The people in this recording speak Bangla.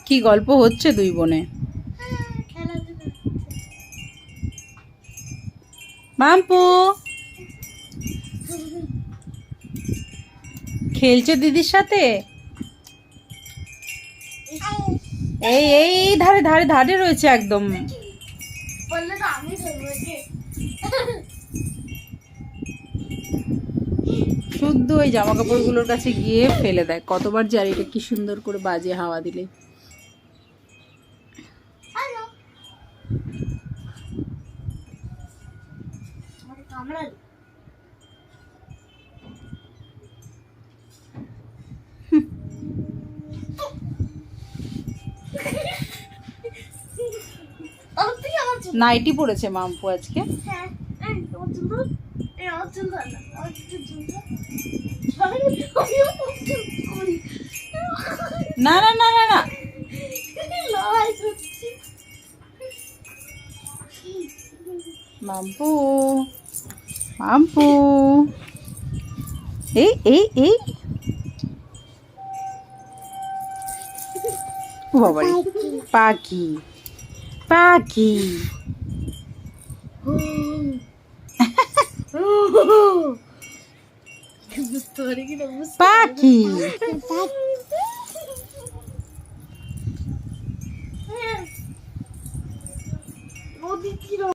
কি গল্প হচ্ছে দুই বোনে? মাম্পু খেলছে দিদির সাথে। এই এই এই ধারে ধারে ধারে রয়েছে একদম। শুদ্ধ ওই জামা কাপড়গুলোর কাছে গিয়ে ফেলে দেয়। কতবার জারিটা কি সুন্দর করে বাজে হাওয়া দিলে। নাইটি পড়েছে মাম্পু আজকে। না না না না না, মাম্পু মাম্পু এই এই এই বাবারে, পাখি পাখি পাখি